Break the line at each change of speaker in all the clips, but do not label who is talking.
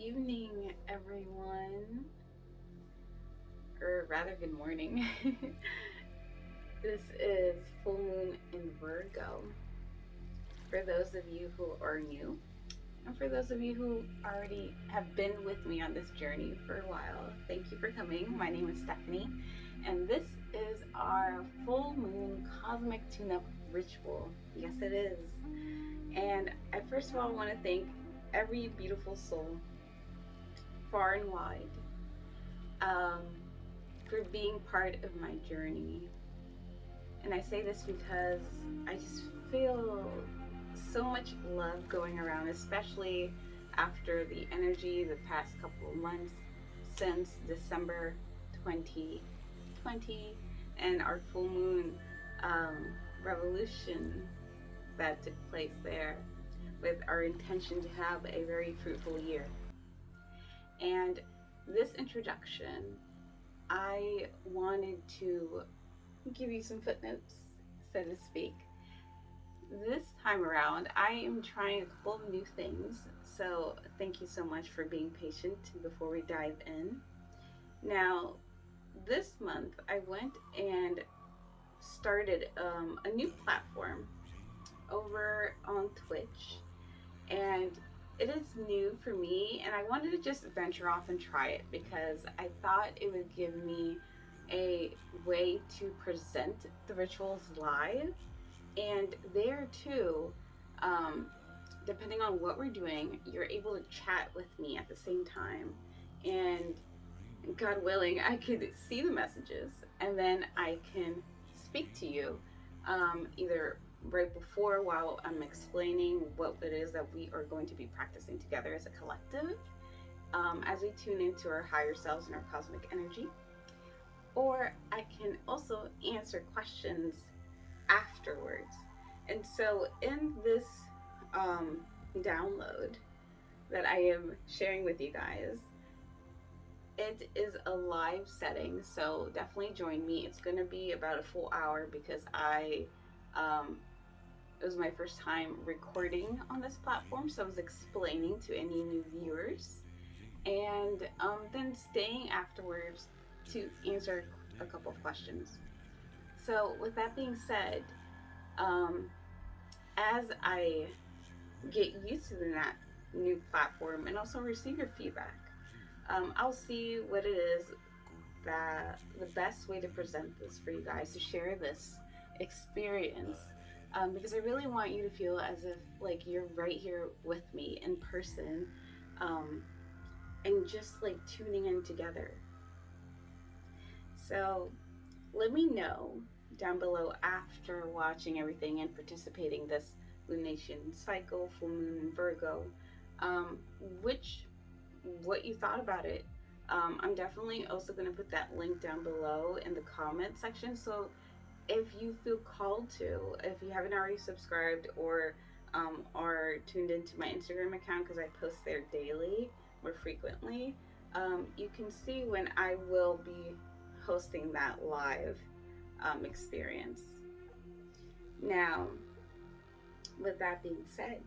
evening, everyone, or rather, good morning. This is full moon in Virgo. For those of you who are new, and for those of you who already have been with me on this journey for a while, thank you for coming. My name is Stephanie, and this is our full moon cosmic tune-up ritual. Yes, it is. And I first of all want to thank every beautiful soul, far and wide, for being part of my journey. And I say this because I just feel so much love going around, especially after the energy the past couple of months since December 2020 and our full moon revolution that took place there, with our intention to have a very fruitful year. And this introduction, I wanted to give you some footnotes, so to speak. This time around, I am trying a couple of new things, so thank you so much for being patient before we dive in. Now, this month, I went and started a new platform over on Twitch, and it is new for me, and I wanted to just venture off and try it because I thought it would give me a way to present the rituals live. And there too, depending on what we're doing, you're able to chat with me at the same time, and God willing, I could see the messages and then I can speak to you, either right before, while I'm explaining what it is that we are going to be practicing together as a collective, as we tune into our higher selves and our cosmic energy. Or I can also answer questions afterwards. And so in this download that I am sharing with you guys, it is a live setting, so definitely join me. It's going to be about a full hour because it was my first time recording on this platform, so I was explaining to any new viewers, and then staying afterwards to answer a couple of questions. So with that being said, as I get used to that new platform and also receive your feedback, I'll see what it is that the best way to present this for you guys, to share this experience, because I really want you to feel as if like you're right here with me in person, and just like tuning in together. So let me know down below after watching everything and participating this lunation cycle, full moon in Virgo, what you thought about it. I'm definitely also going to put that link down below in the comment section, so if you feel called to, if you haven't already subscribed or are tuned into my Instagram account, because I post there daily, more frequently, you can see when I will be hosting that live experience. Now, with that being said,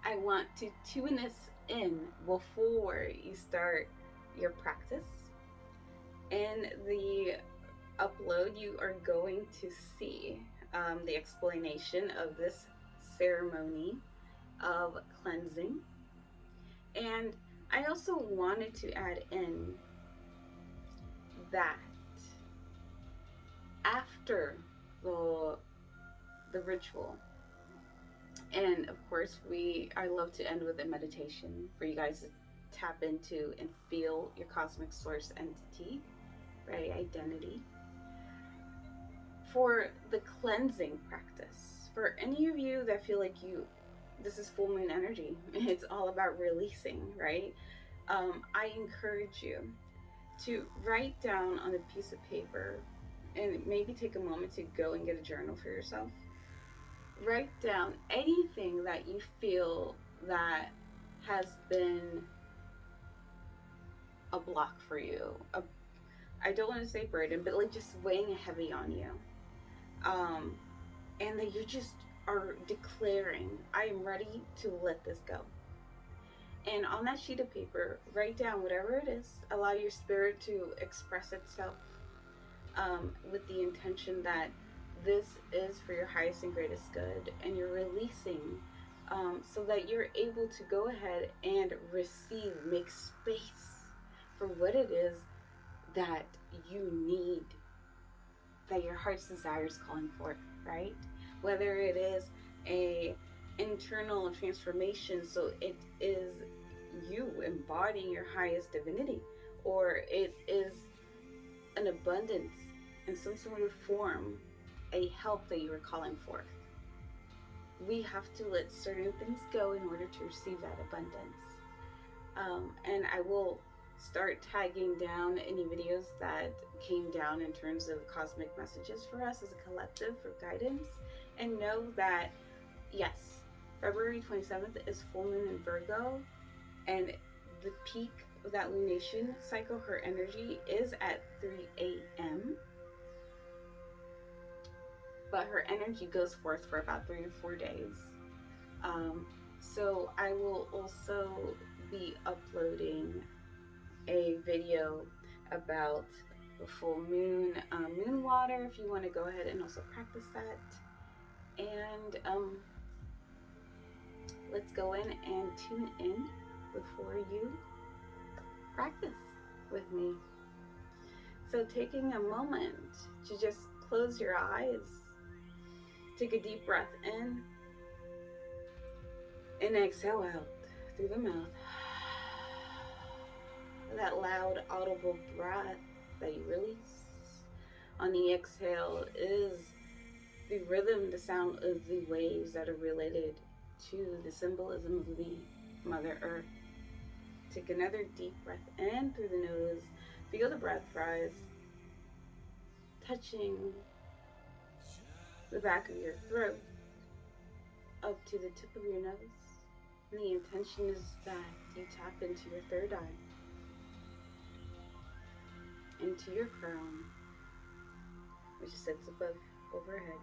I want to tune this in before you start your practice. In the upload, you are going to see the explanation of this ceremony of cleansing. And I also wanted to add in that after the ritual, and of course I love to end with a meditation for you guys to tap into and feel your cosmic source entity, right, identity. For the cleansing practice, for any of you that feel like this is full moon energy, it's all about releasing, right? I encourage you to write down on a piece of paper, and maybe take a moment to go and get a journal for yourself. Write down anything that you feel that has been a block for you. I don't want to say burden, but like just weighing heavy on you. And that you just are declaring, I am ready to let this go. And on that sheet of paper, write down whatever it is. Allow your spirit to express itself with the intention that this is for your highest and greatest good, and you're releasing so that you're able to go ahead and receive, make space for what it is that you need, that your heart's desire is calling forth, right? Whether it is a internal transformation, so it is you embodying your highest divinity, or it is an abundance in some sort of form, a help that you are calling forth. We have to let certain things go in order to receive that abundance. And I will start tagging down any videos that came down in terms of cosmic messages for us as a collective for guidance. And know that, yes, February 27th is full moon in Virgo, and the peak of that lunation cycle, her energy is at 3 a.m. But her energy goes forth for about 3 to 4 days. So I will also be uploading a video about the full moon, moon water, if you want to go ahead and also practice that. And let's go in and tune in before you practice with me. So taking a moment to just close your eyes, take a deep breath in, and exhale out through the mouth. That loud, audible breath that you release on the exhale is the rhythm, the sound of the waves that are related to the symbolism of the Mother Earth. Take another deep breath in through the nose. Feel the breath rise, touching the back of your throat up to the tip of your nose. And the intention is that you tap into your third eye, into your crown, which sits above overhead.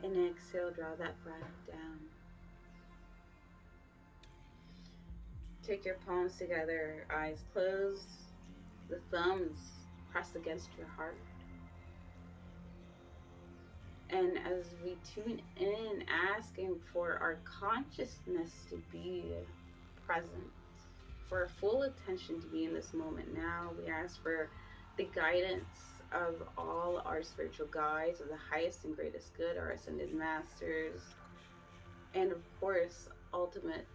And exhale, draw that breath down. Take your palms together, eyes closed, the thumbs pressed against your heart. And as we tune in, asking for our consciousness to be present, for our full attention to be in this moment now, we ask for the guidance of all our spiritual guides, of the highest and greatest good, our ascended masters, and of course, ultimate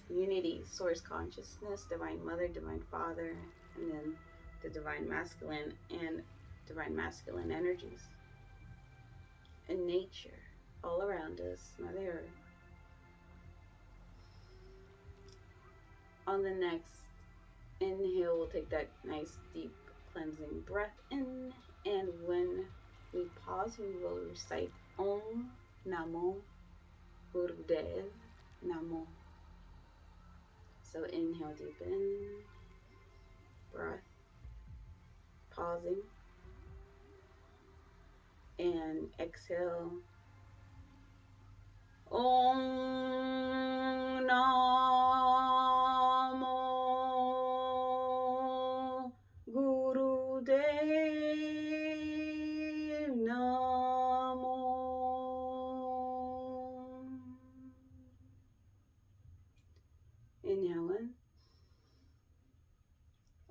unity, source consciousness, divine mother, divine father, and then the divine masculine and divine masculine energies. And nature all around us, Mother Earth. On the next inhale, we'll take that nice deep cleansing breath in, and when we pause, we will recite Om Namo Gurudev Namo. So inhale deep in, breath, pausing, and exhale Om Namo Gurudev Namo. Inhale in.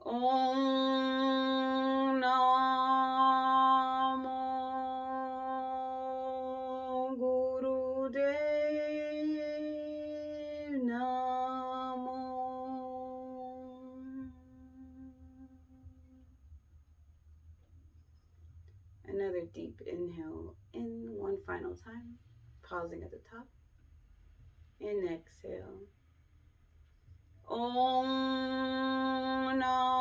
Om Namo Gurudev Namo. Another deep inhale in one final time, pausing at the top, and exhale. Om Namo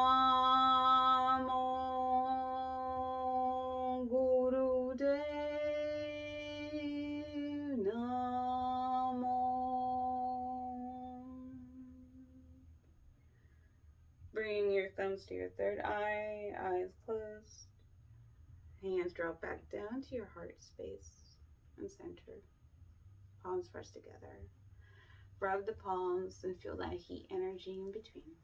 Gurudev Namo. Bring your thumbs to your third eye, eyes closed. Hands drop back down to your heart space and center. Palms pressed together. rub the palms and feel that heat energy in between.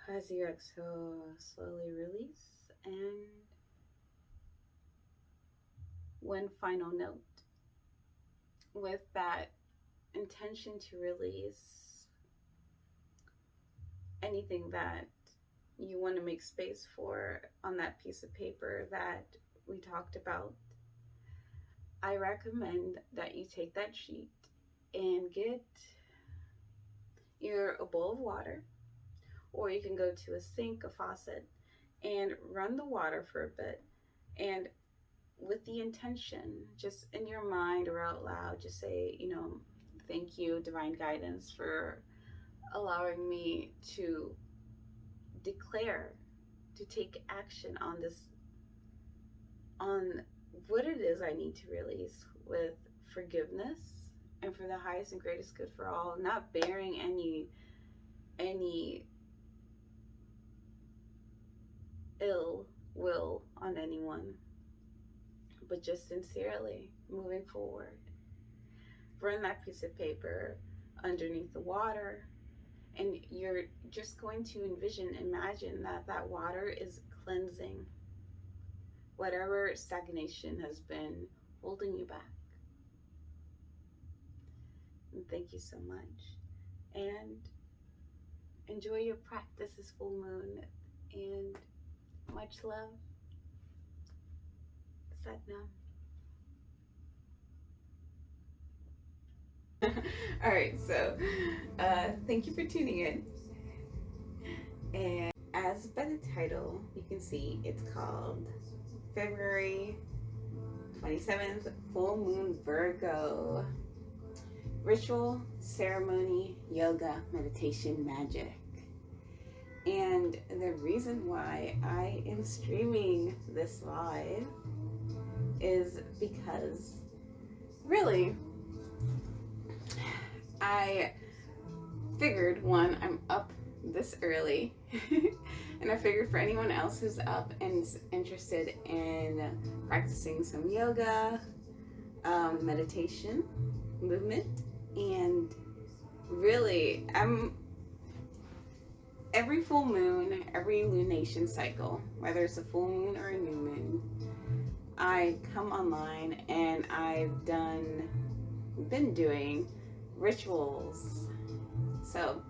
As you exhale, slowly release. And one final note, with that intention to release anything that you want to make space for on that piece of paper that we talked about, I recommend that you take that sheet and get either a bowl of water, or you can go to a sink, a faucet, and run the water for a bit. And with the intention, just in your mind or out loud, just say, thank you, divine guidance, for allowing me to declare, to take action on this, on what it is I need to release, with forgiveness and for the highest and greatest good for all, not bearing any ill will on anyone, but just sincerely moving forward. Run that piece of paper underneath the water, and you're just going to imagine that water is cleansing whatever stagnation has been holding you back. And thank you so much. And enjoy your practice this full moon. And much love. Satnam. All right, so thank you for tuning in. And as by the title, you can see it's called February 27th, Full Moon Virgo. Ritual, ceremony, yoga, meditation, magic. And the reason why I am streaming this live is because, really, I figured, one, I'm up this early, and I figured for anyone else who's up and is interested in practicing some yoga, meditation, movement, and really, every full moon, every lunation cycle, whether it's a full moon or a new moon, I come online and I've been doing rituals. So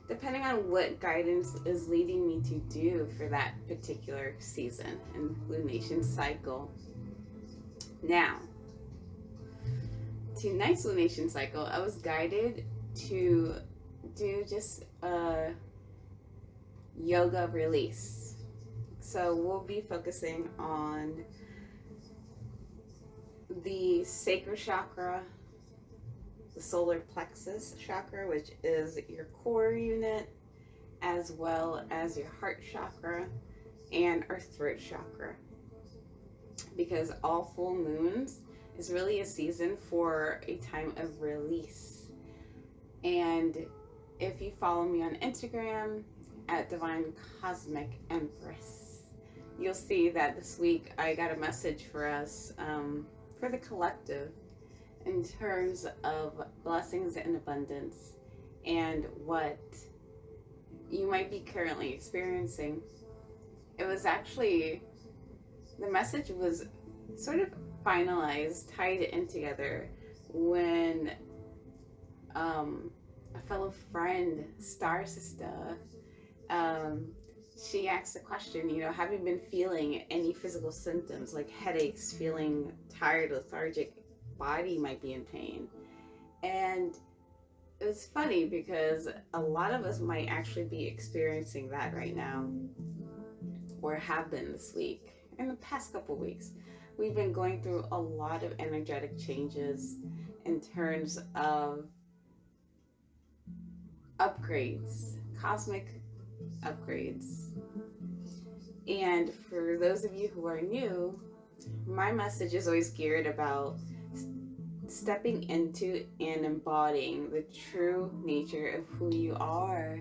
depending on what guidance is leading me to do for that particular season and lunation cycle. Now, tonight's lunation cycle, I was guided to do just a yoga release. So we'll be focusing on the sacral chakra, the solar plexus chakra, which is your core unit, as well as your heart chakra and our throat chakra. Because all full moons is really a season for a time of release. And if you follow me on Instagram at Divine Cosmic Empress, you'll see that this week I got a message for us, for the collective, in terms of blessings and abundance and what you might be currently experiencing. It was actually, the message was sort of finalized, tied in together when a fellow friend, Star Sister, she asked the question, have you been feeling any physical symptoms like headaches, feeling tired, lethargic, body might be in pain? And it was funny because a lot of us might actually be experiencing that right now, or have been this week. In the past couple weeks, we've been going through a lot of energetic changes in terms of upgrades, cosmic upgrades. And for those of you who are new, my message is always geared about stepping into and embodying the true nature of who you are.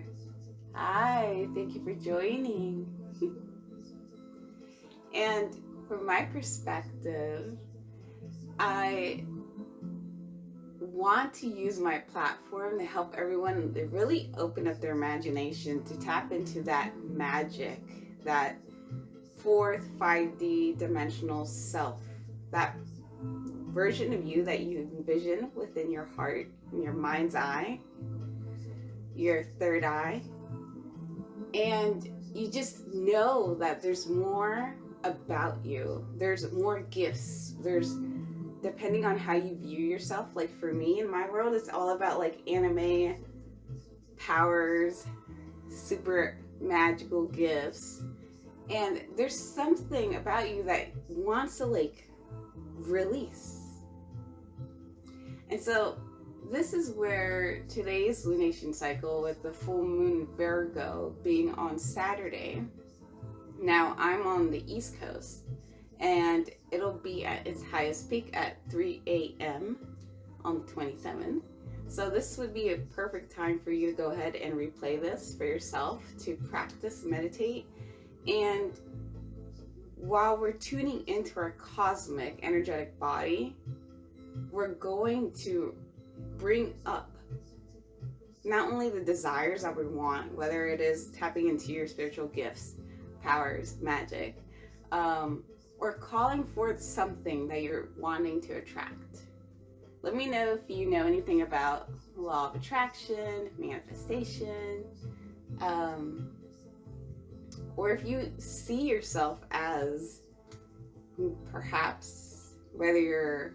Hi, thank you for joining. And from my perspective, I want to use my platform to help everyone to really open up their imagination, to tap into that magic, that fourth 5D dimensional self, that version of you that you envision within your heart, in your mind's eye, your third eye. And you just know that there's more about you. There's more gifts. There's, depending on how you view yourself, like for me in my world, it's all about like anime powers, super magical gifts. And there's something about you that wants to like release. And so this is where today's lunation cycle, with the full moon Virgo being on Saturday. Now I'm on the East Coast, and it'll be at its highest peak at 3 a.m. on the 27th. So this would be a perfect time for you to go ahead and replay this for yourself, to practice, meditate. And while we're tuning into our cosmic energetic body, we're going to bring up not only the desires that we want, whether it is tapping into your spiritual gifts, powers, magic, or calling forth something that you're wanting to attract. Let me know if you know anything about law of attraction, manifestation, or if you see yourself as perhaps, whether you're,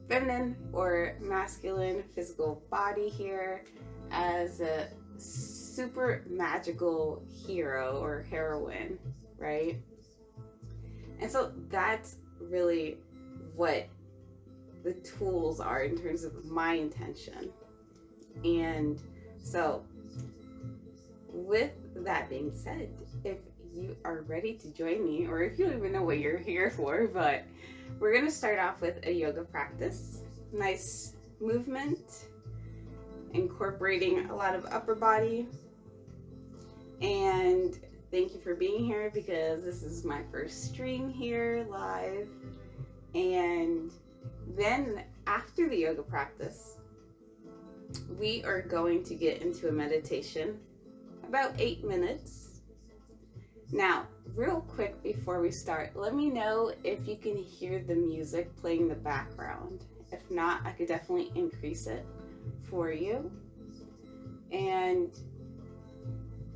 feminine or masculine physical body here, as a super magical hero or heroine, right? And so that's really what the tools are in terms of my intention. And so with that being said, if you are ready to join me, or if you don't even know what you're here for, but we're going to start off with a yoga practice. Nice movement, incorporating a lot of upper body. And thank you for being here, because this is my first stream here live. And then after the yoga practice, we are going to get into a meditation, about 8 minutes. Now, real quick before we start, let me know if you can hear the music playing in the background. If not, I could definitely increase it for you. And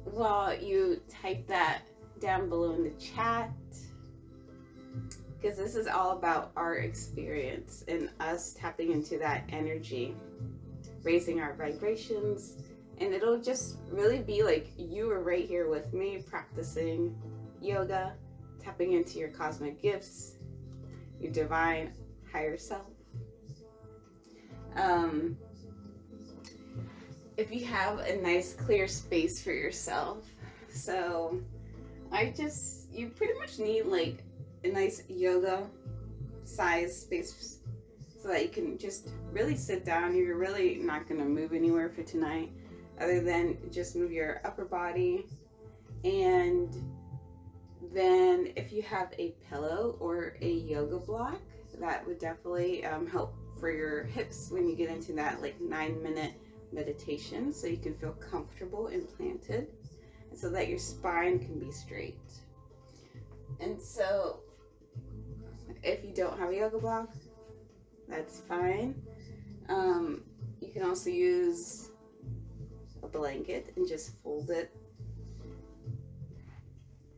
while you type that down below in the chat, because this is all about our experience and us tapping into that energy, raising our vibrations. And it'll just really be like you are right here with me, practicing yoga, tapping into your cosmic gifts, your divine higher self. If you have a nice clear space for yourself, so you pretty much need like a nice yoga size space so that you can just really sit down. You're really not going to move anywhere for tonight, other than just move your upper body. And then if you have a pillow or a yoga block, that would definitely help for your hips when you get into that like 9-minute meditation, so you can feel comfortable and planted, and so that your spine can be straight. And so if you don't have a yoga block, that's fine. You can also use a blanket and just fold it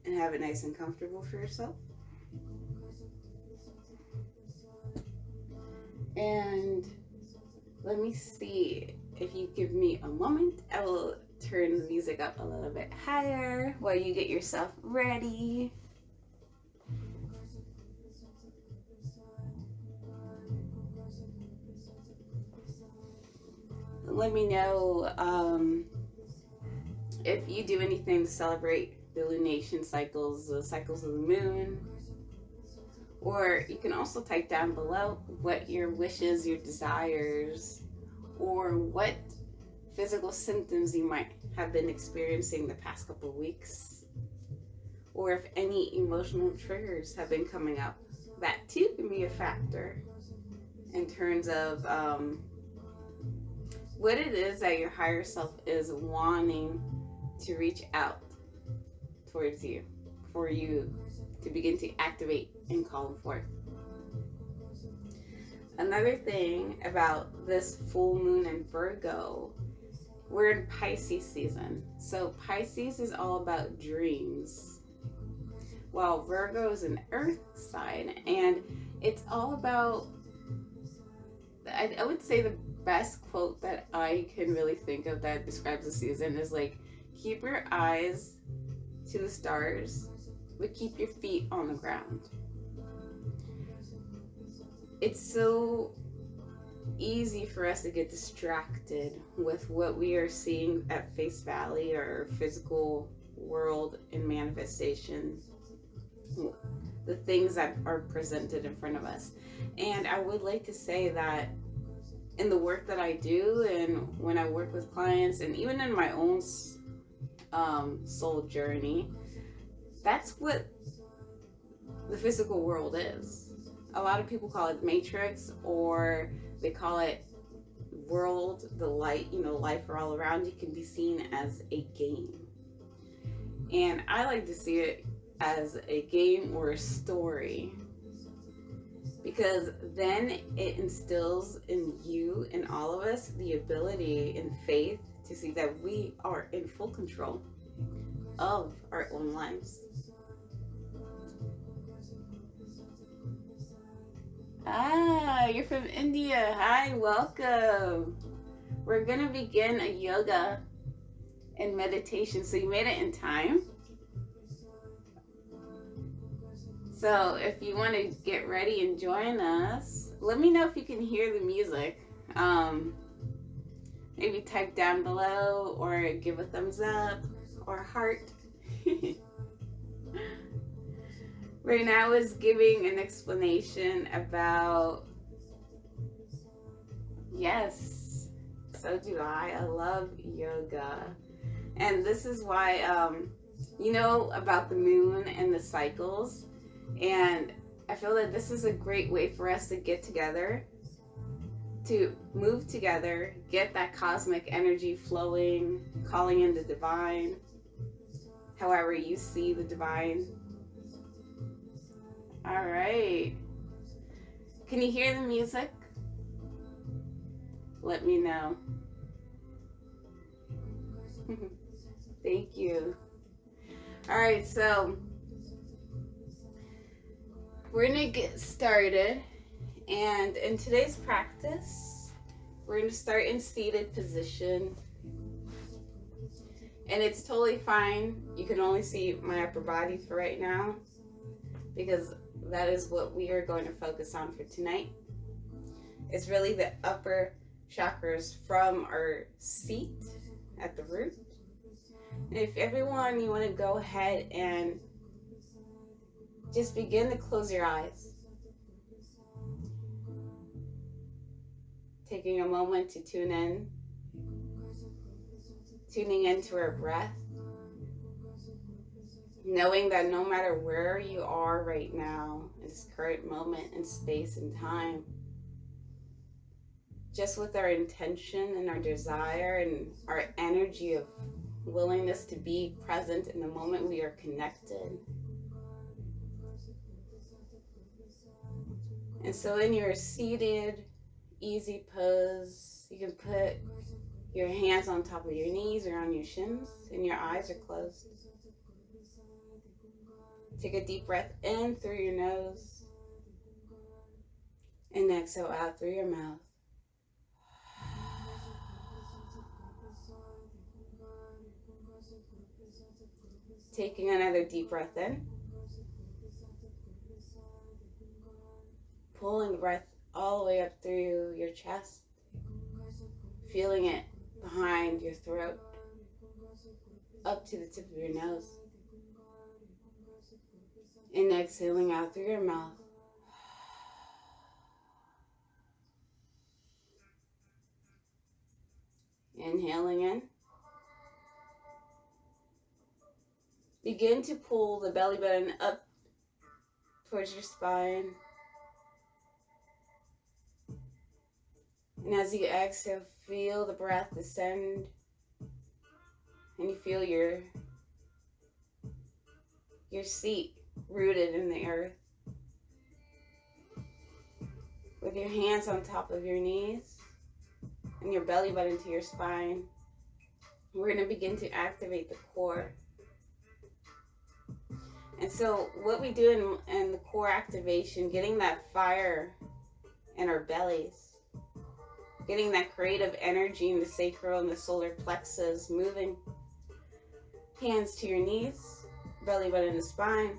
and have it nice and comfortable for yourself. And let me see, if you give me a moment, I will turn the music up a little bit higher while you get yourself ready. Let me know if you do anything to celebrate the lunation cycles, the cycles of the moon. Or you can also type down below what your wishes, your desires, or what physical symptoms you might have been experiencing the past couple of weeks. Or if any emotional triggers have been coming up, that too can be a factor. in terms of what it is that your higher self is wanting to reach out towards you, for you to begin to activate and call them forth. Another thing about this full moon in Virgo, we're in Pisces season. So Pisces is all about dreams, while Virgo is an earth sign, and it's all about, I would say the best quote that I can really think of that describes the season is like, keep your eyes to the stars, but keep your feet on the ground. It's so easy for us to get distracted with what we are seeing at face value or physical world in manifestation, the things that are presented in front of us. And I would like to say that in the work that I do, and when I work with clients, and even in my own soul journey, that's what the physical world is. A lot of people call it matrix, or they call it world, the light, life all around you can be seen as a game. And I like to see it as a game or a story, because then it instills in you and all of us the ability and faith to see that we are in full control of our own lives. Ah, you're from India. Hi, welcome. We're going to begin a yoga and meditation. So you made it in time. So if you want to get ready and join us, let me know if you can hear the music. Maybe type down below or give a thumbs up or heart. Right now I was giving an explanation about, yes, so do I love yoga. And this is why, about the moon and the cycles. And I feel that this is a great way for us to get together, to move together, get that cosmic energy flowing, calling in the divine, however you see the divine. All right. Can you hear the music? Let me know. Thank you. All right, so we're gonna get started, and in today's practice, we're gonna start in seated position, and it's totally fine. You can only see my upper body for right now, because that is what we are going to focus on for tonight. It's really the upper chakras from our seat at the root. And if everyone, you want to go ahead and just begin to close your eyes. Taking a moment to tuning into our breath. Knowing that no matter where you are right now, in this current moment in space and time, just with our intention and our desire and our energy of willingness to be present in the moment we are connected. And so in your seated, easy pose, you can put your hands on top of your knees or on your shins, and your eyes are closed. Take a deep breath in through your nose and exhale out through your mouth. Taking another deep breath in. Pulling the breath all the way up through your chest. Feeling it behind your throat, up to the tip of your nose. And exhaling out through your mouth. Inhaling in. Begin to pull the belly button up towards your spine. And as you exhale, feel the breath descend. And you feel your seat rooted in the earth. With your hands on top of your knees and your belly button to your spine, we're going to begin to activate the core. And so what we do in the core activation, getting that fire in our bellies, getting that creative energy in the sacral and the solar plexus, moving hands to your knees, belly button to spine,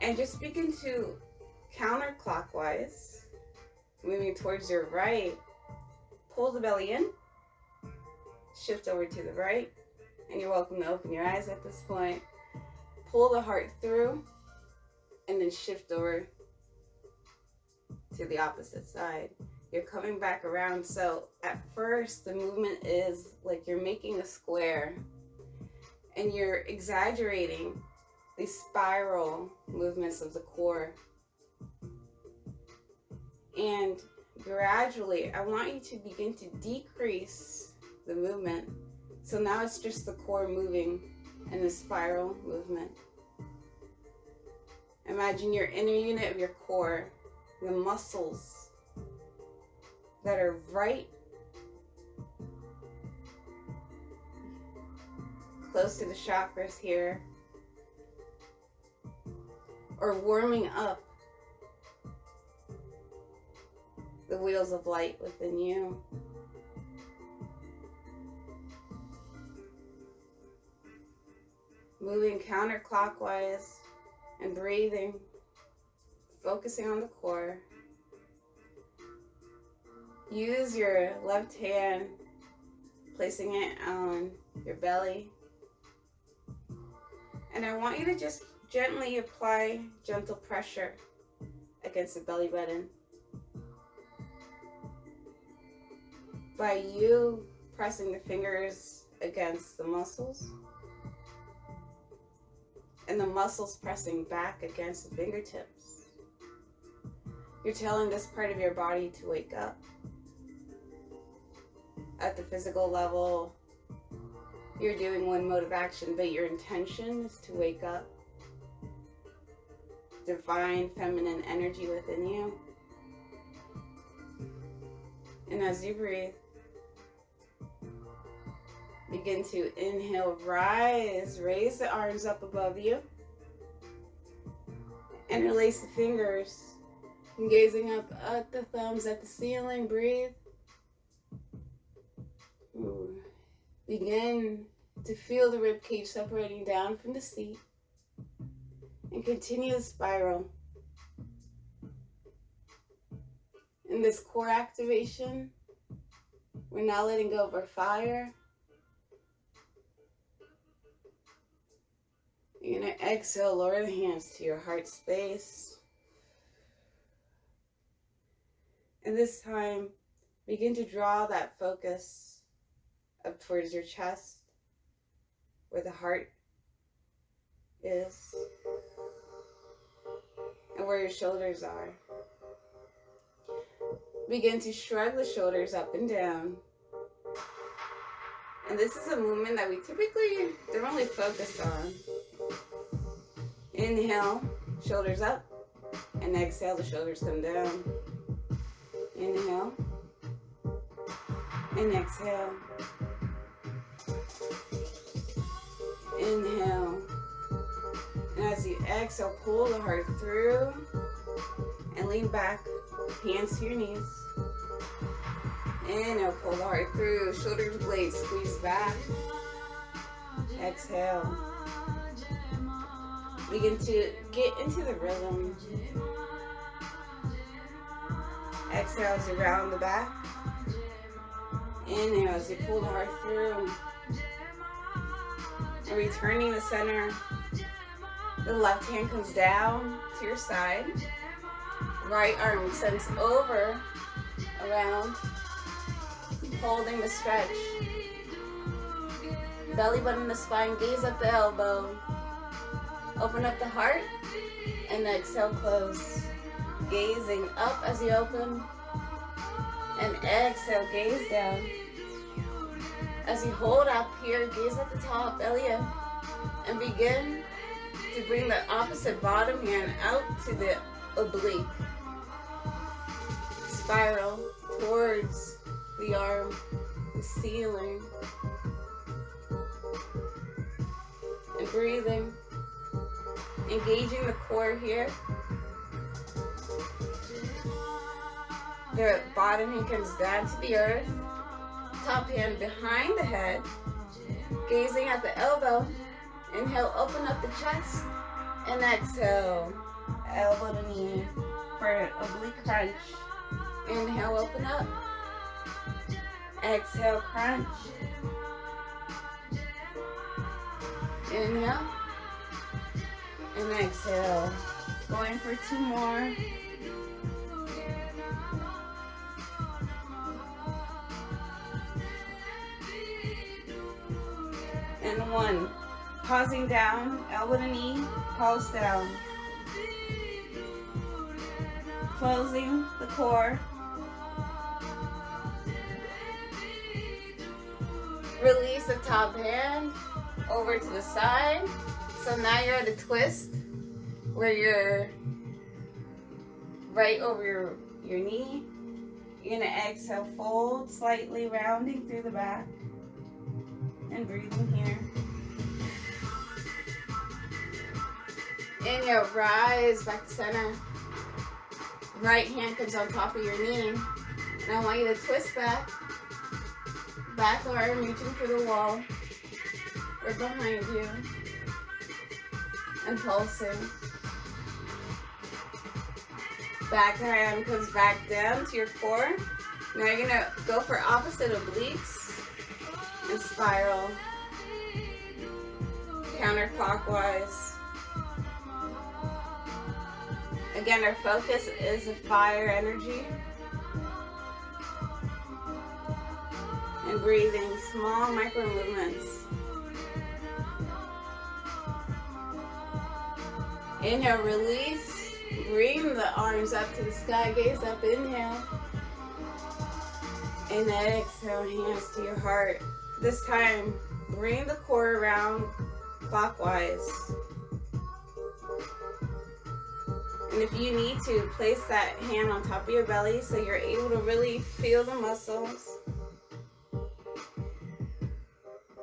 and just begin to counterclockwise, moving towards your right. Pull the belly in, shift over to the right, and you're welcome to open your eyes at this point. Pull the heart through, and then shift over to the opposite side. You're coming back around. So at first, the movement is like you're making a square, and you're exaggerating the spiral movements of the core. And gradually, I want you to begin to decrease the movement. So now it's just the core moving in a spiral movement. Imagine your inner unit of your core, the muscles that are right close to the chakras here, or warming up the wheels of light within you. Moving counterclockwise and breathing, focusing on the core. Use your left hand, placing it on your belly. And I want you to just gently apply gentle pressure against the belly button. By you pressing the fingers against the muscles, and the muscles pressing back against the fingertips, you're telling this part of your body to wake up. At the physical level, you're doing one mode of action, but your intention is to wake up. Divine feminine energy within you. And as you breathe, begin to inhale, raise the arms up above you. Interlace the fingers, gazing up at the thumbs at the ceiling. Breathe. Begin to feel the rib cage separating down from the seat, and continue the spiral. In this core activation, we're now letting go of our fire. You're going to exhale, lower the hands to your heart space. And this time, begin to draw that focus up towards your chest, where the heart is, and where your shoulders are. Begin to shrug the shoulders up and down. And this is a movement that we typically don't really focus on. Inhale, shoulders up, and exhale, the shoulders come down. Inhale, and exhale. Inhale, and as you exhale, pull the heart through and lean back, hands to your knees. Inhale, pull the heart through, shoulder blades squeeze back. Exhale. Begin to get into the rhythm. Exhale as you round the back. Inhale as you pull the heart through. And returning to center. The left hand comes down to your side. Right arm extends over, around, holding the stretch. Belly button to spine, gaze up the elbow. Open up the heart, and exhale, close. Gazing up as you open, And exhale, gaze down. As you hold up here, gaze at the top, belly in. And begin to bring the opposite bottom hand out to the oblique. Spiral towards the arm, the ceiling. And breathing. Engaging the core here. The bottom hand comes down to the earth. Top hand behind the head. Gazing at the elbow. Inhale, open up the chest. And exhale, elbow to knee for oblique crunch. Inhale, open up. Exhale, crunch. Inhale. And exhale. Going for 2 more. And 1. Pausing down, elbow to knee, pulse down. Closing the core. Release the top hand over to the side. So now you're at a twist where you're right over your knee. You're gonna exhale, fold slightly, rounding through the back. And breathing here. Inhale, rise back to center. Right hand comes on top of your knee. And I want you to twist back. Back arm reaching for the wall. Or behind you. And pulsing. Back hand comes back down to your core. Now you're going to go for opposite obliques. And spiral. Counterclockwise. Again, our focus is the fire energy. And breathing, small micro movements. Inhale, release. Bring the arms up to the sky, gaze up, inhale. And exhale, hands to your heart. This time, bring the core around clockwise. And if you need to, place that hand on top of your belly so you're able to really feel the muscles.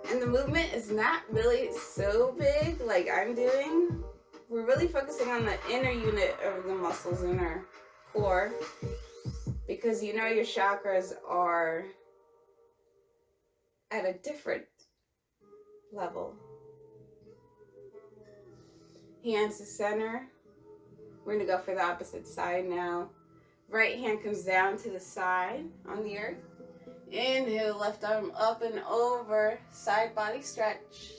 And the movement is not really so big like I'm doing. We're really focusing on the inner unit of the muscles in our core. Because you know your chakras are at a different level. Hands to center. We're going to go for the opposite side now. Right hand comes down to the side on the earth. Inhale, left arm up and over. Side body stretch.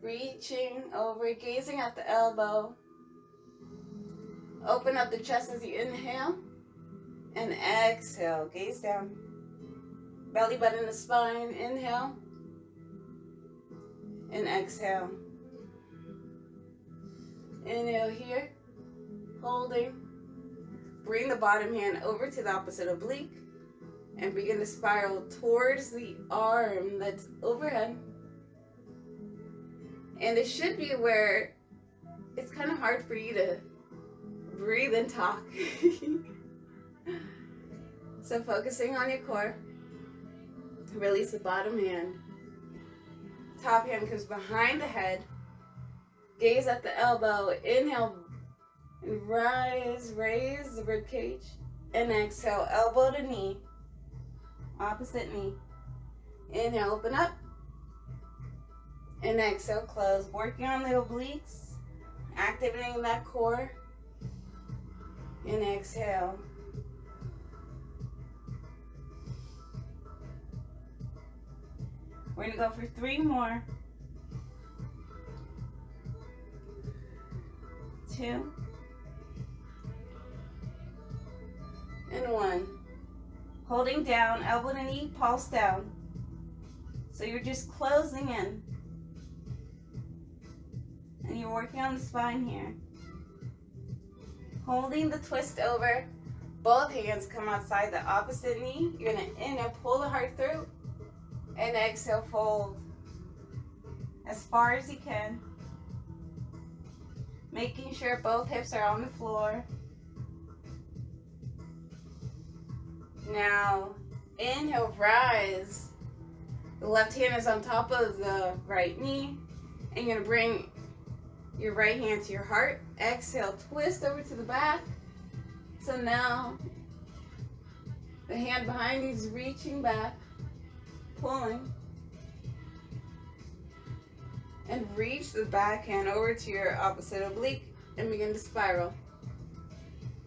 Reaching over, gazing at the elbow. Open up the chest as you inhale. And exhale, gaze down. Belly button to spine, inhale. And exhale. Inhale here. Holding. Bring the bottom hand over to the opposite oblique and begin to spiral towards the arm that's overhead. And it should be where it's kind of hard for you to breathe and talk. So focusing on your core. Release the bottom hand. Top hand comes behind the head. Gaze at the elbow. Inhale. And rise, raise the rib cage. And exhale, elbow to knee. Opposite knee. Inhale, open up. And exhale, close. Working on the obliques. Activating that core. And exhale. We're going to go for 3 more. 2. And 1. Holding down, elbow to knee, pulse down. So you're just closing in. And you're working on the spine here. Holding the twist over. both hands come outside the opposite knee. You're going to inhale, pull the heart through, and exhale, fold as far as you can. Making sure both hips are on the floor. Now, inhale, rise. The left hand is on top of the right knee. And you're going to bring your right hand to your heart. Exhale, twist over to the back. So now, the hand behind you is reaching back, pulling. And reach the back hand over to your opposite oblique and begin to spiral.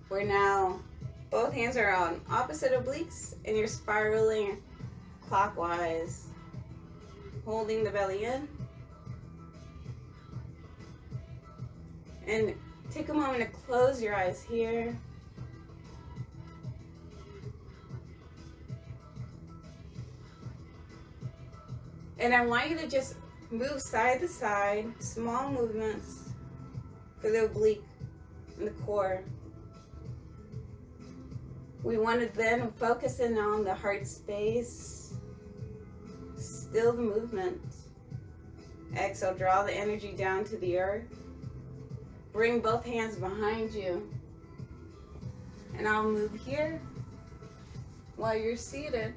Where now both hands are on opposite obliques and you're spiraling clockwise, holding the belly in. And take a moment to close your eyes here. And I want you to just move side to side, small movements for the oblique and the core. We want to then focus in on the heart space. Still the movement. Exhale, draw the energy down to the earth. Bring both hands behind you. And I'll move here while you're seated.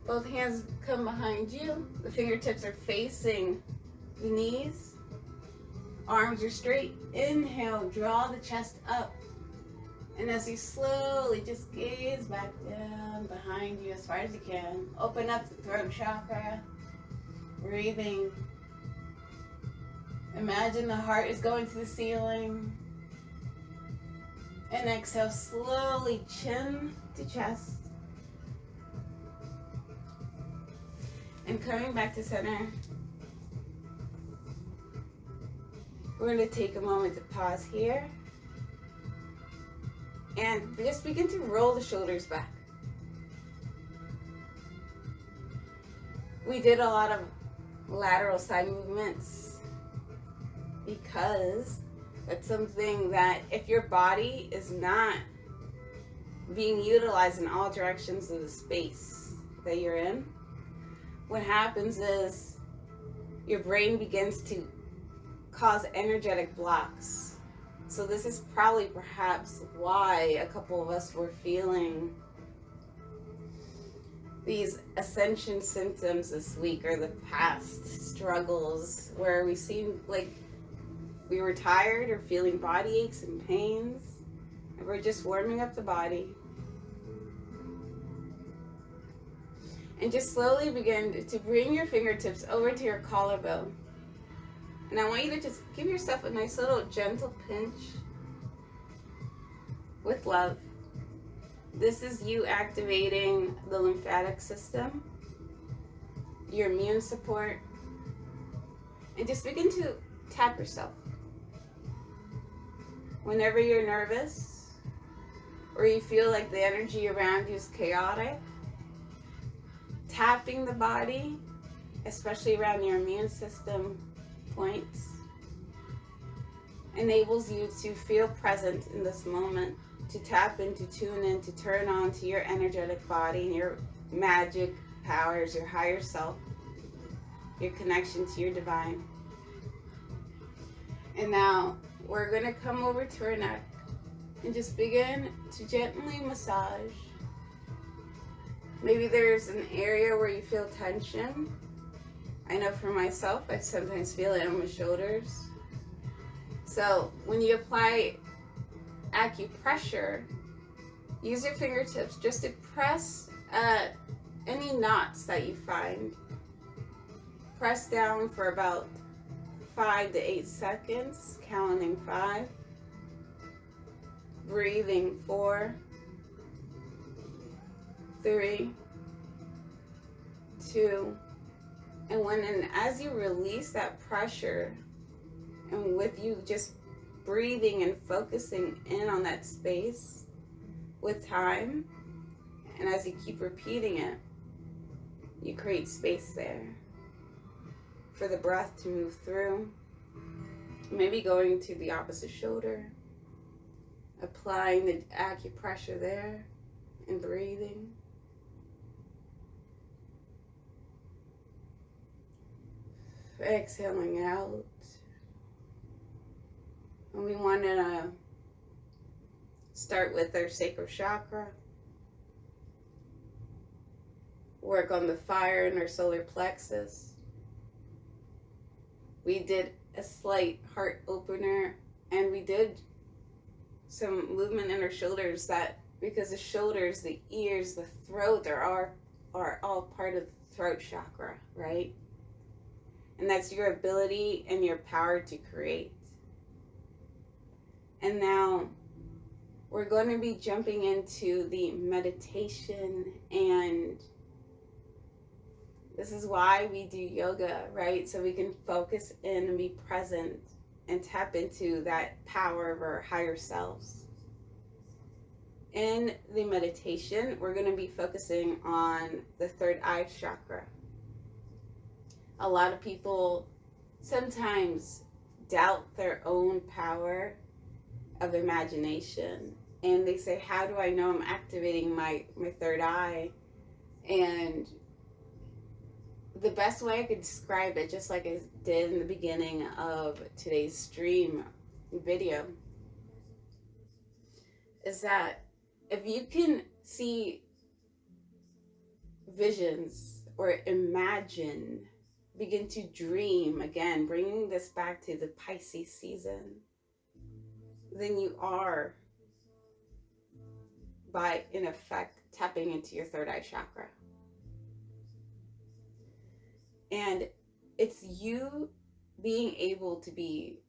Both hands come behind you. The fingertips are facing the knees. Arms are straight. Inhale, draw the chest up. And as you slowly just gaze back down behind you as far as you can. Open up the throat chakra. Breathing. Imagine the heart is going to the ceiling. And exhale, slowly chin to chest. And coming back to center. We're going to take a moment to pause here. And just begin to roll the shoulders back. We did a lot of lateral side movements because that's something that if your body is not being utilized in all directions of the space that you're in, what happens is your brain begins to cause energetic blocks. So this is probably perhaps why a couple of us were feeling these ascension symptoms this week or the past struggles where we seemed like we were tired or feeling body aches and pains, and we're just warming up the body. And just slowly begin to bring your fingertips over to your collarbone. And I want you to just give yourself a nice little gentle pinch with love. This is you activating the lymphatic system, your immune support, and just begin to tap yourself. Whenever you're nervous or you feel like the energy around you is chaotic, tapping the body, especially around your immune system points, enables you to feel present in this moment, to tap in, to tune in, to turn on to your energetic body and your magic powers, your higher self, your connection to your divine. And now we're going to come over to our neck and just begin to gently massage. Maybe there's an area where you feel tension. I know for myself, I sometimes feel it on my shoulders. So when you apply acupressure, use your fingertips just to press at any knots that you find. Press down for about 5 to 8 seconds, counting 5. Breathing 4, 3, 2, and 1. And as you release that pressure, and with you just breathing and focusing in on that space with time, and as you keep repeating it, you create space there for the breath to move through. Maybe going to the opposite shoulder, applying the acupressure there, and breathing. Exhaling out. And we want to start with our sacral chakra. Work on the fire in our solar plexus. We did a slight heart opener, and we did some movement in our shoulders, that because the shoulders, the ears, the throat are all part of the throat chakra, right? And that's your ability and your power to create. And now we're going to be jumping into the meditation, and this is why we do yoga, right? So we can focus in and be present and tap into that power of our higher selves. In the meditation, we're going to be focusing on the third eye chakra. A lot of people sometimes doubt their own power of imagination, and they say, how do I know I'm activating my third eye? And the best way I could describe it, just like I did in the beginning of today's stream video, is that if you can see visions or imagine, begin to dream, again, bringing this back to the Pisces season, then you are, by in effect, tapping into your third eye chakra. And it's you being able to be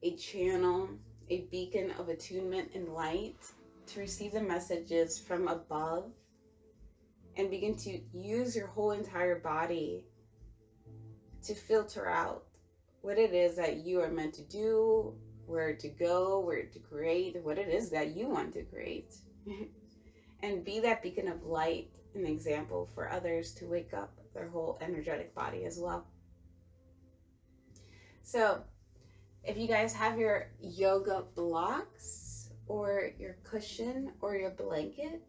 a channel, a beacon of attunement and light to receive the messages from above and begin to use your whole entire body to filter out what it is that you are meant to do, where to go, where to create, what it is that you want to create. And be that beacon of light, an example for others to wake up their whole energetic body as well. So if you guys have your yoga blocks or your cushion or your blanket,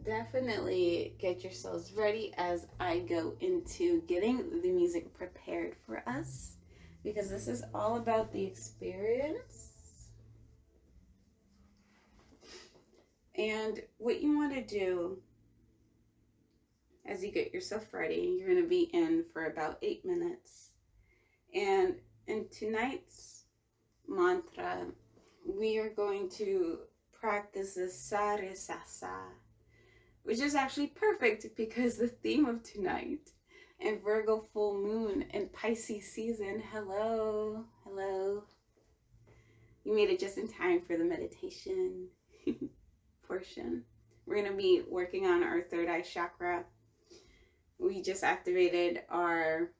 definitely get yourselves ready as I go into getting the music prepared for us, because this is all about the experience. And what you want to do as you get yourself ready, you're going to be in for about 8 minutes. And in tonight's mantra, we are going to practice the 𝑳𝒐𝒏, which is actually perfect because the theme of tonight and Virgo full moon and Pisces season. Hello, hello. You made it just in time for the meditation portion. We're going to be working on our third eye chakra. We just activated our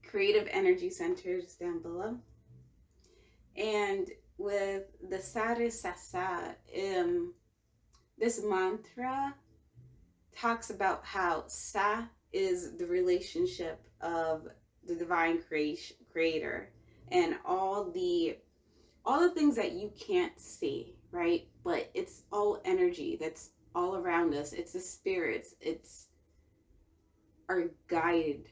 creative energy centers down below. And with the 𝑳𝒐𝒏, this mantra talks about how Sa is the relationship of the divine creator and all the things that you can't see, right? But it's all energy that's all around us. It's the spirits. It's our guides,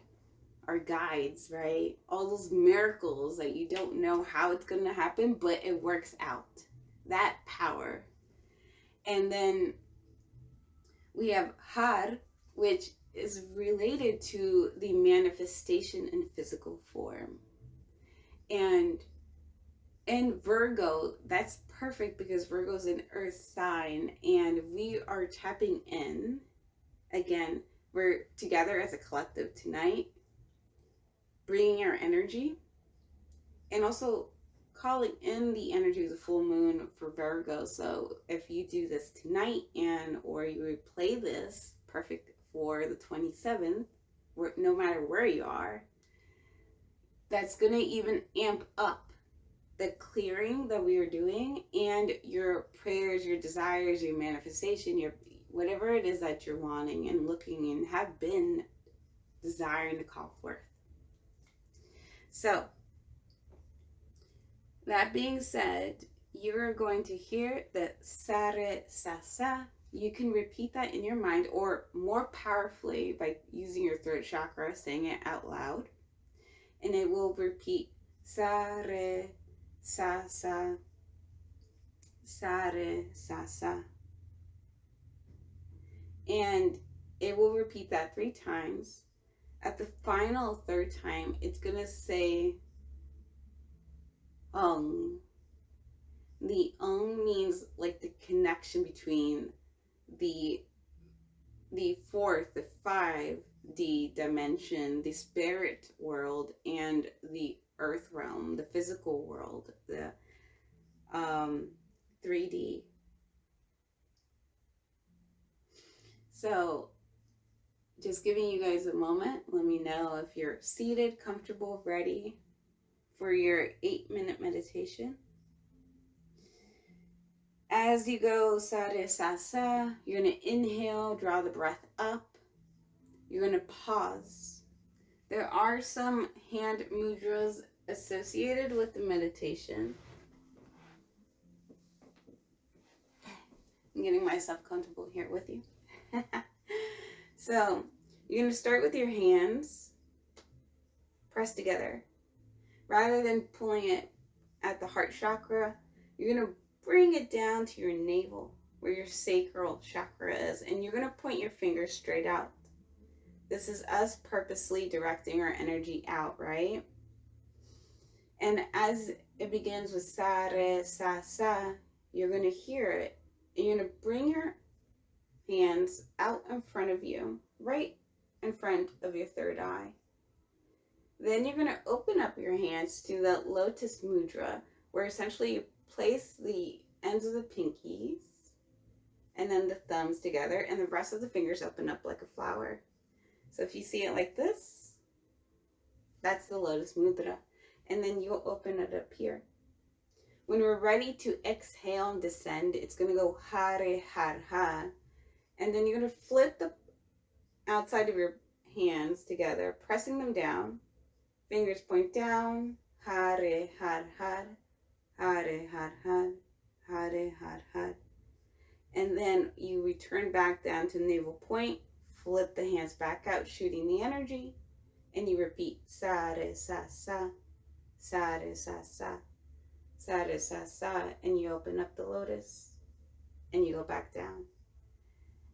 right? All those miracles that you don't know how it's going to happen, but it works out. That power. And then we have Har, which is related to the manifestation in physical form. And in Virgo, that's perfect because Virgo is an earth sign, and we are tapping in. Again, we're together as a collective tonight, bringing our energy, and also calling in the energy of the full moon for Virgo. So if you do this tonight or you replay this, perfect for the 27th, no matter where you are, that's going to even amp up the clearing that we are doing, and your prayers, your desires, your manifestation, your whatever it is that you're wanting and looking and have been desiring to call forth. So that being said, you're going to hear the sa-re, sa-sa. You can repeat that in your mind, or more powerfully by using your throat chakra, saying it out loud. And it will repeat sa-re, sa-sa, sa-re, sa-sa. And it will repeat that 3 times. At the final third time, it's going to say The means like the connection between the 5D dimension, the spirit world, and the earth realm, the physical world, the 3D. So just giving you guys a moment. Let me know if you're seated, comfortable, ready for your 8-minute meditation. As you go sa-re, sa-sa, you're going to inhale, draw the breath up. You're going to pause. There are some hand mudras associated with the meditation. I'm getting myself comfortable here with you. So, you're going to start with your hands pressed together. Rather than pulling it at the heart chakra, you're going to bring it down to your navel, where your sacral chakra is, and you're going to point your fingers straight out. This is us purposely directing our energy out, right? And as it begins with sa-re, sa-sa, you're going to hear it, and you're going to bring your hands out in front of you, right in front of your third eye. Then you're going to open up your hands to the lotus mudra, where essentially you place the ends of the pinkies and then the thumbs together, and the rest of the fingers open up like a flower. So if you see it like this, that's the lotus mudra. And then you'll open it up here. When we're ready to exhale and descend, it's going to go ha-re, ha-ha. And then you're going to flip the outside of your hands together, pressing them down. Fingers point down. Ha-re, ha-ha. Ha-re, ha-ha. Ha-re, ha-ha. And then you return back down to navel point. Flip the hands back out, shooting the energy. And you repeat sa-re, sa-sa. Sa-re, sa-sa. Sa-re, sa-sa. And you open up the lotus. And you go back down.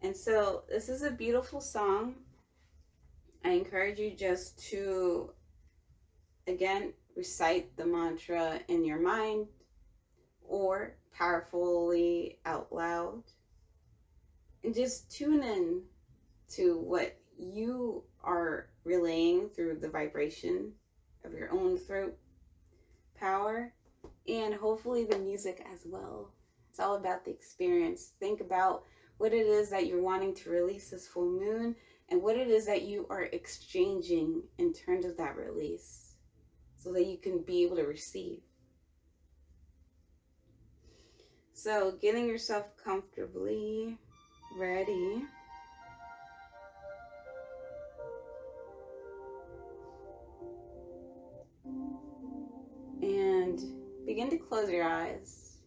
And so this is a beautiful song. I encourage you just to, again, recite the mantra in your mind or powerfully out loud. And just tune in to what you are relaying through the vibration of your own throat power, and hopefully the music as well. It's all about the experience. Think about what it is that you're wanting to release this full moon, and what it is that you are exchanging in terms of that release, so that you can be able to receive. So getting yourself comfortably ready. And begin to close your eyes.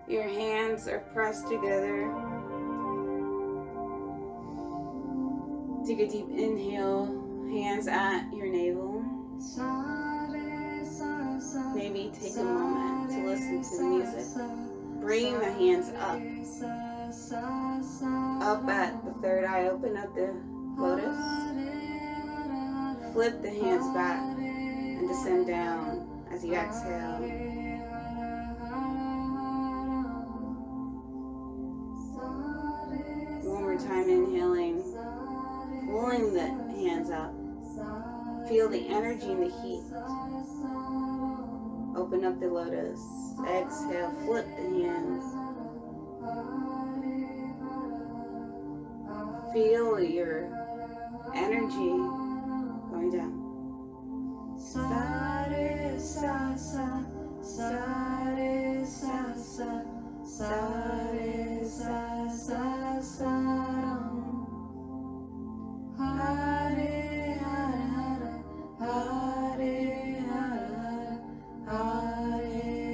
Your hands are pressed together. Take a deep inhale, hands at your navel. Maybe take a moment to listen to the music. Bring the hands up. Up at the third eye, open up the lotus. Flip the hands back and descend down as you exhale. One more time, inhaling, pulling the hands up. Feel the energy and the heat. Open up the lotus. Exhale, flip the hands. Feel your energy going down. Sa-re, sa-sa, sa-re, sa-sa, sa-re, sa-sa, sa-ram. Hare, hare, hare, hare, hare, hare.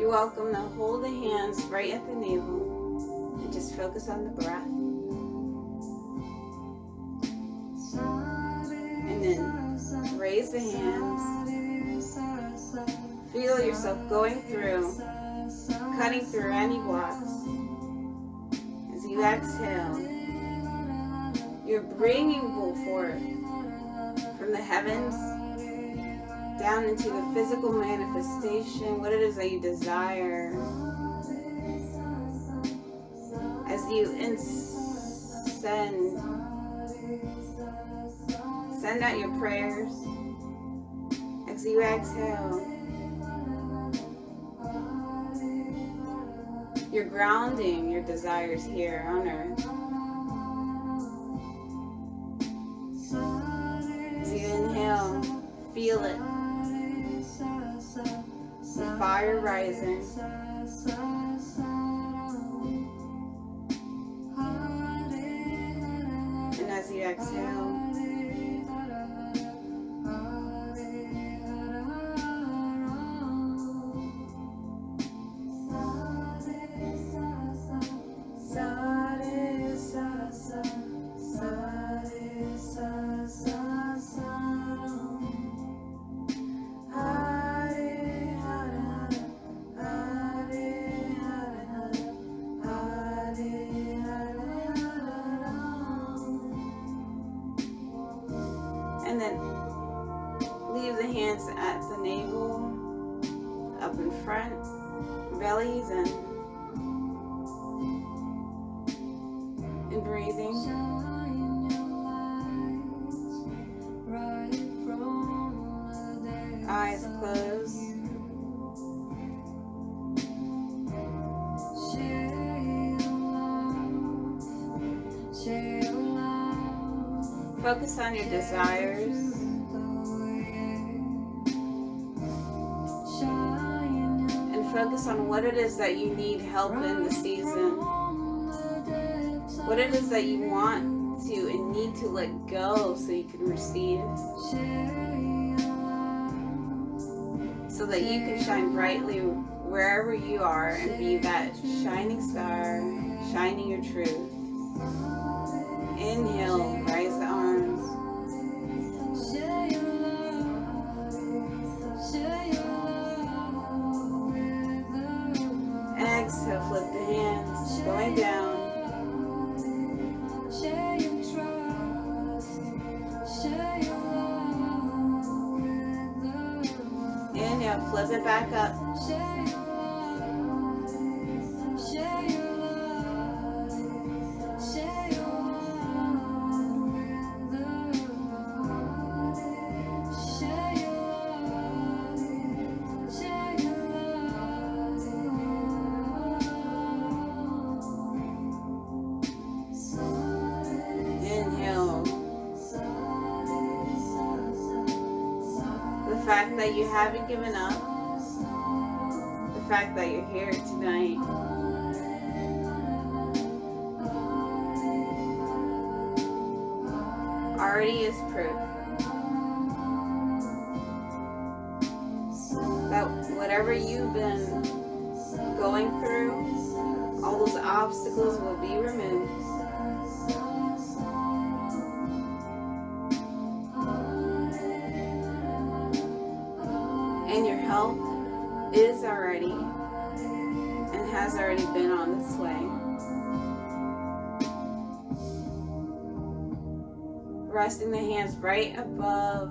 You're welcome to hold the hands right at the navel and just focus on the breath. And then raise the hands. Feel yourself going through, cutting through any blocks. As you exhale, you're bringing forth from the heavens down into the physical manifestation, what it is that you desire. As you send out your prayers. As you exhale, you're grounding your desires here on earth. As you inhale, feel it. The fire rising. And as you exhale, and then leave the hands at the navel, up in front, bellies in, and breathing. Eyes closed. Focus on your desires. And focus on what it is that you need help in the season. What it is that you want to and need to let go so you can receive. So that you can shine brightly wherever you are and be that shining star, shining your truth. Inhale, raise the arms. Exhale, flip the hands, going down. Inhale, flip it back up. The fact that you haven't given up, the fact that you're here tonight, already is proof that whatever you've been going through, all those obstacles will be removed. And your health is already and has already been on its way. Resting the hands right above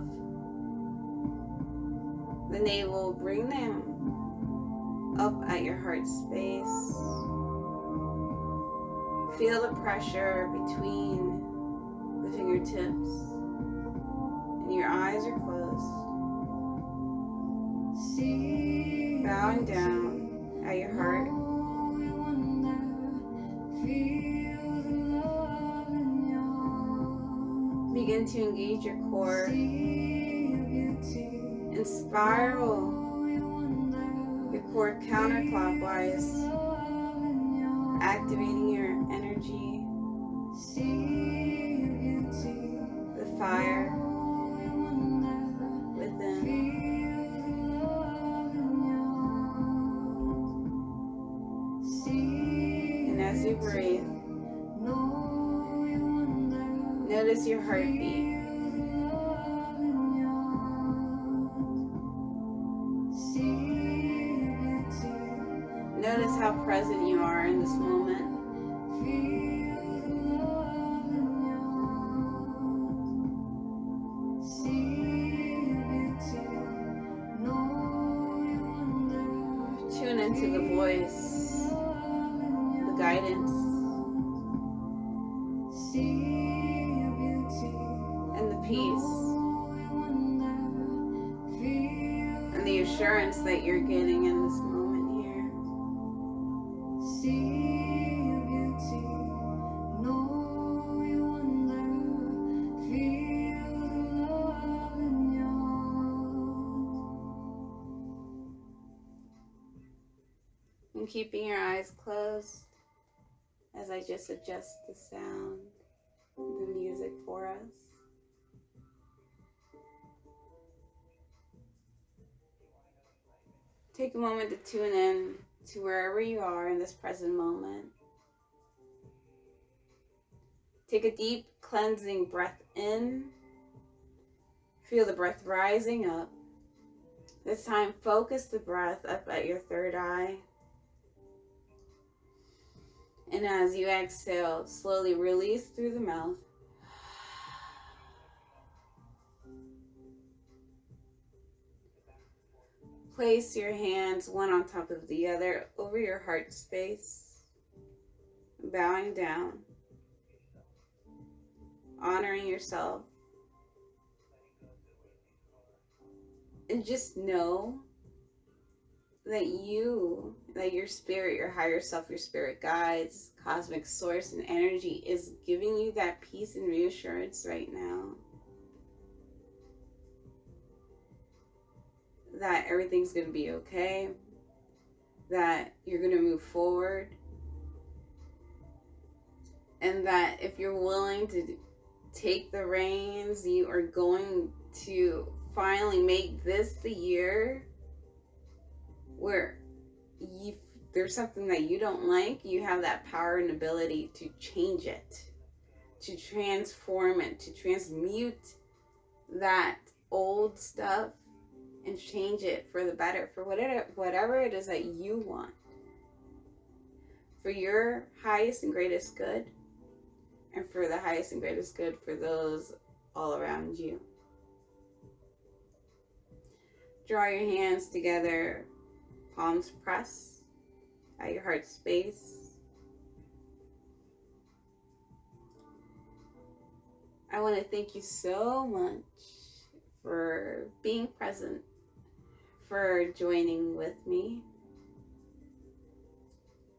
the navel, bring them up at your heart space. Feel the pressure between the fingertips, and your eyes are closed. Bowing down at your heart. Begin to engage your core and spiral your core counterclockwise, activating your energy, the fire within. As you breathe, notice your heartbeat. Notice how present you are in this moment. Tune into the voice, the guidance, and the peace, and the assurance that you're getting in this moment here. And keeping your eyes closed as I just adjust the sound, the music for us. Take a moment to tune in to wherever you are in this present moment. Take a deep cleansing breath in. Feel the breath rising up. This time, focus the breath up at your third eye. And as you exhale, slowly release through the mouth. Place your hands one on top of the other over your heart space, bowing down, honoring yourself. And just know that your spirit, your higher self, your spirit guides, cosmic source and energy is giving you that peace and reassurance right now. That everything's going to be okay. That you're going to move forward. And that if you're willing to take the reins, you are going to finally make this the year where there's something that you don't like, you have that power and ability to change it, to transform it, to transmute that old stuff and change it for the better, for whatever it is that you want, for your highest and greatest good, and for the highest and greatest good for those all around you. Draw your hands together, palms pressed at your heart space. I want to thank you so much for being present, for joining with me,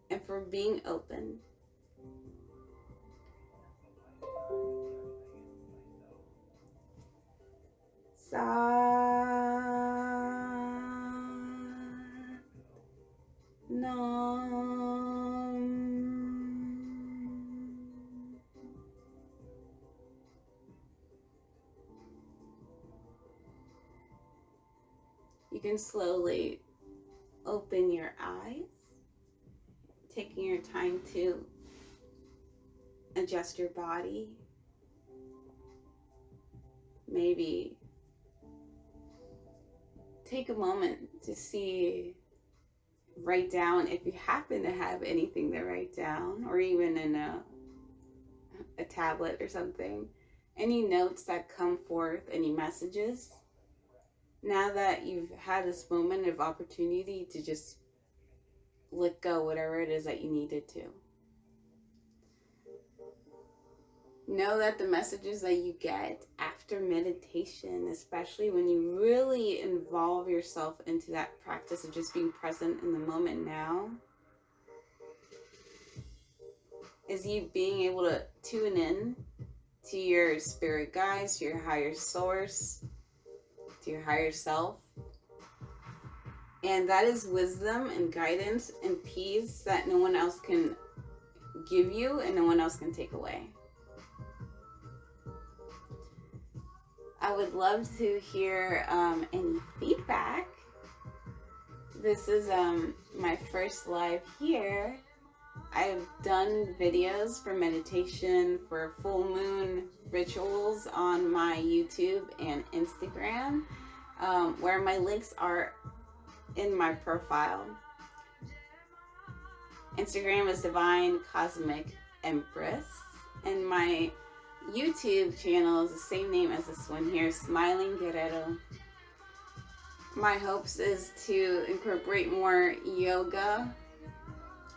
and for being open. You can slowly open your eyes, taking your time to adjust your body. Maybe take a moment to write down, if you happen to have anything to write down, or even in a tablet or something, any notes that come forth, any messages. Now that you've had this moment of opportunity to just let go whatever it is that you needed to. Know that the messages that you get after meditation, especially when you really involve yourself into that practice of just being present in the moment now, is you being able to tune in to your spirit guides, to your higher source, to your higher self. And that is wisdom and guidance and peace that no one else can give you and no one else can take away. I would love to hear any feedback. This is my first live here. I've done videos for meditation, for full moon rituals on my YouTube and Instagram, where my links are in my profile. Instagram is Divine Cosmic Empress, and my YouTube channel is the same name as this one here, Smiling Guerrero. My hopes is to incorporate more yoga,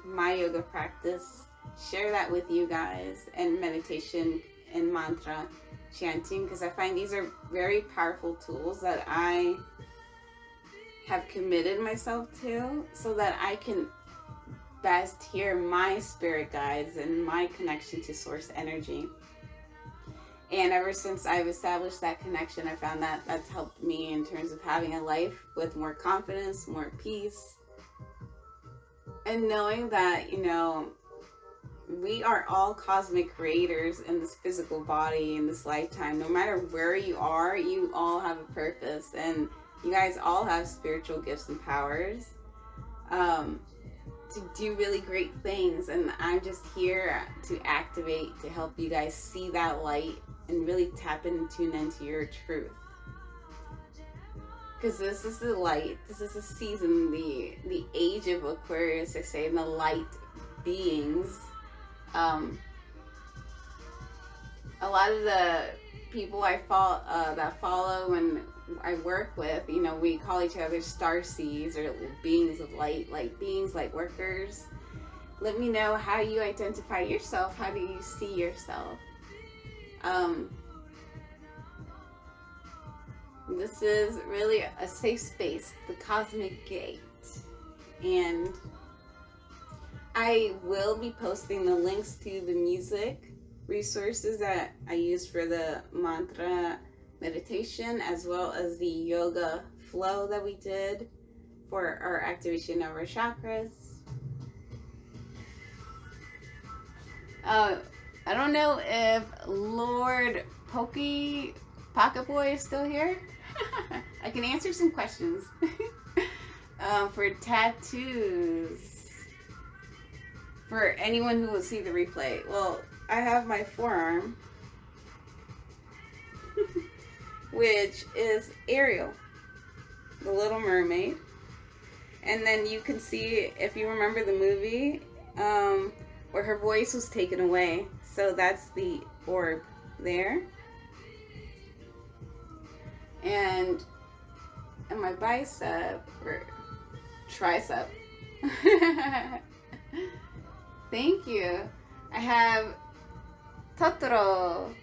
my yoga practice, share that with you guys, and meditation and mantra chanting, because I find these are very powerful tools that I have committed myself to so that I can best hear my spirit guides and my connection to source energy. And ever since I've established that connection, I found that that's helped me in terms of having a life with more confidence, more peace, and knowing that, you know, we are all cosmic creators in this physical body in this lifetime. No matter where you are, you all have a purpose, and you guys all have spiritual gifts and powers to do really great things. And I'm just here to activate, to help you guys see that light and really tap in and tune into your truth. Because this is the light, this is the season, the age of Aquarius, I say, and the light beings. A lot of the people that follow and I work with, you know, we call each other star seeds or beings of light beings, light workers. Let me know how you identify yourself. How do you see yourself? This is really a safe space, the cosmic gate. And I will be posting the links to the music resources that I use for the mantra meditation, as well as the yoga flow that we did for our activation of our chakras. I don't know if Lord Pocket Boy is still here. I can answer some questions. For tattoos, for anyone who will see the replay. Well, I have my forearm, which is Ariel, the Little Mermaid. And then you can see, if you remember the movie, where her voice was taken away. So that's the orb there. And my bicep, or tricep. Thank you. I have Totoro.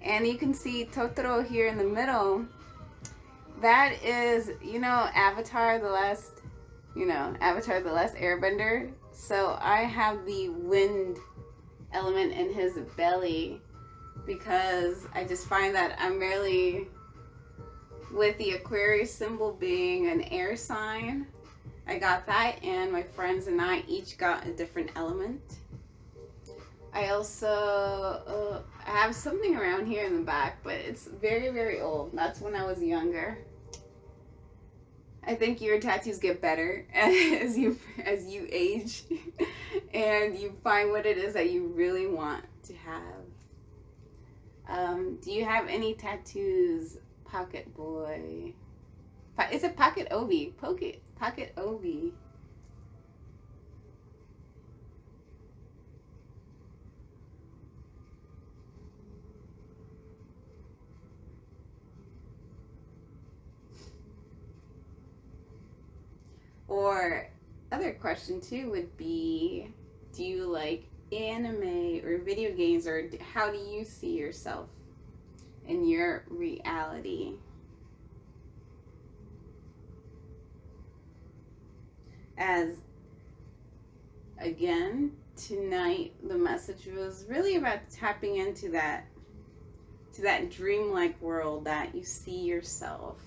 And you can see Totoro here in the middle. That is, you know, Avatar the Last Airbender. So I have the wind element in his belly, because I just find that I'm really, with the Aquarius symbol being an air sign, I got that, and my friends and I each got a different element. I also I have something around here in the back, but it's very, very old. That's when I was younger. I think your tattoos get better as you age and you find what it is that you really want to have. Do you have any tattoos, Pocket Boy? It's a Pocket Obi. Pocket Obi. Or other question too would be, do you like anime or video games, or how do you see yourself in your reality? As again, tonight the message was really about tapping into that dreamlike world that you see yourself.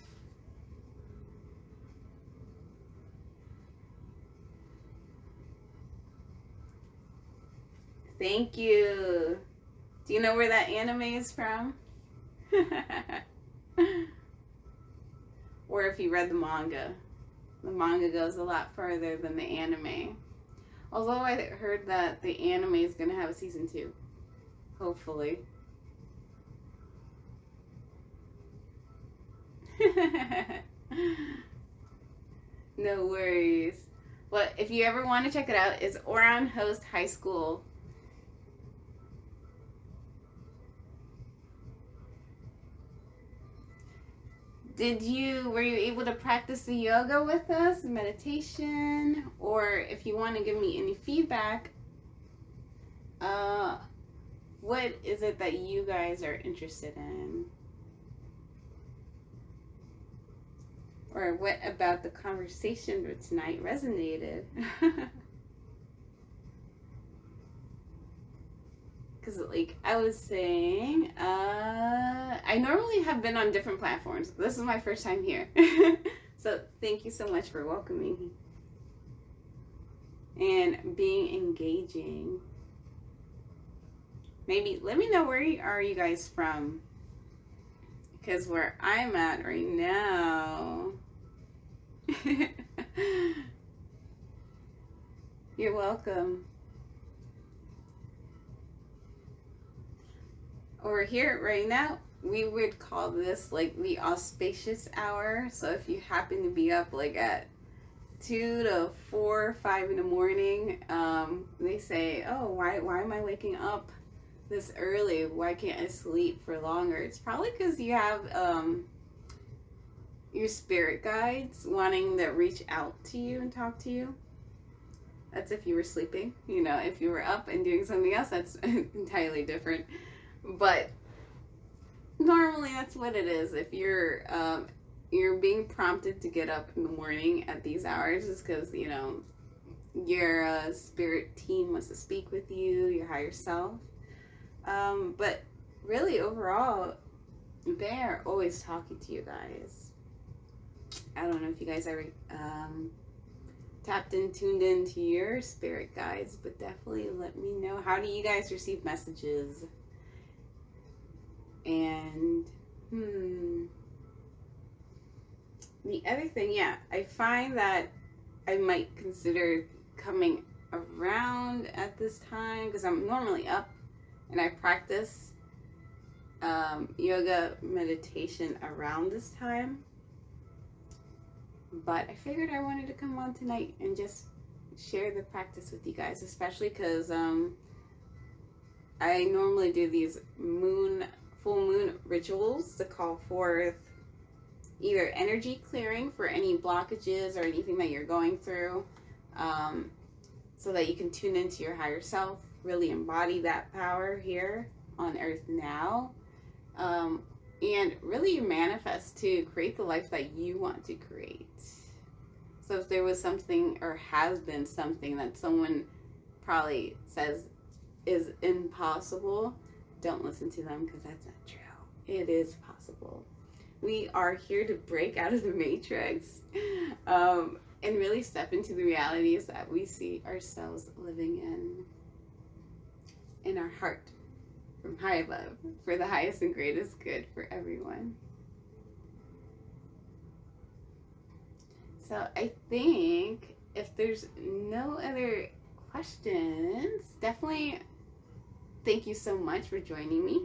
Thank you. Do you know where that anime is from? Or if you read the manga goes a lot further than the anime. Although I heard that the anime is going to have a season 2. Hopefully. No worries. But if you ever want to check it out, it's Ouran Host High School. Were you able to practice the yoga with us, meditation? Or if you want to give me any feedback, what is it that you guys are interested in? Or what about the conversation for tonight resonated? Because, like I was saying, I normally have been on different platforms. This is my first time here. So thank you so much for welcoming me and being engaging. Maybe let me know, where are you guys from? Because where I'm at right now. You're welcome. Over here right now, we would call this like the auspicious hour. So if you happen to be up like at 2 to 4, 5 in the morning, they say, oh, why am I waking up this early? Why can't I sleep for longer? It's probably because you have your spirit guides wanting to reach out to you and talk to you. That's if you were sleeping. You know, if you were up and doing something else, that's entirely different. But normally that's what it is. If you're being prompted to get up in the morning at these hours, is because, you know, your spirit team wants to speak with you, your higher self. But really overall, they're always talking to you guys. I don't know if you guys ever tuned into your spirit guides, but definitely let me know. How do you guys receive messages? And the other thing, yeah, I find that I might consider coming around at this time because I'm normally up and I practice yoga meditation around this time. But I figured I wanted to come on tonight and just share the practice with you guys, especially because I normally do these full moon rituals to call forth either energy clearing for any blockages or anything that you're going through, so that you can tune into your higher self, really embody that power here on earth now, and really manifest to create the life that you want to create. So if there was something or has been something that someone probably says is impossible, don't listen to them, because that's not true. It is possible. We are here to break out of the matrix, and really step into the realities that we see ourselves living in our heart, from high above, for the highest and greatest good for everyone. So I think if there's no other questions, definitely thank you so much for joining me.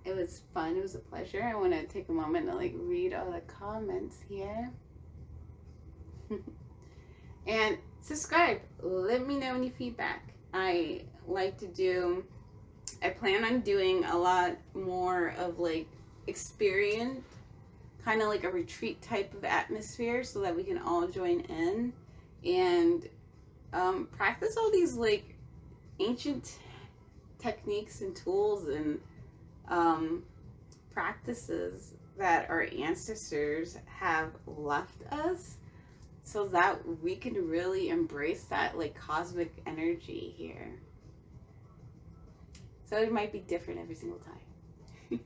It was fun. It was a pleasure. I want to take a moment to like read all the comments here. And subscribe. Let me know any feedback. I plan on doing a lot more of like experience, kind of like a retreat type of atmosphere, so that we can all join in and practice all these like ancient techniques and tools and practices that our ancestors have left us, so that we can really embrace that like cosmic energy here. So it might be different every single time.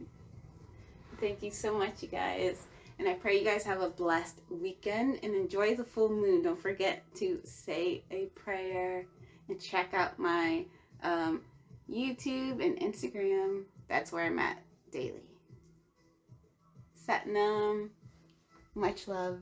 Thank you so much, you guys. And I pray you guys have a blessed weekend and enjoy the full moon. Don't forget to say a prayer and check out my YouTube and Instagram. That's where I'm at daily. Satnam. Much love.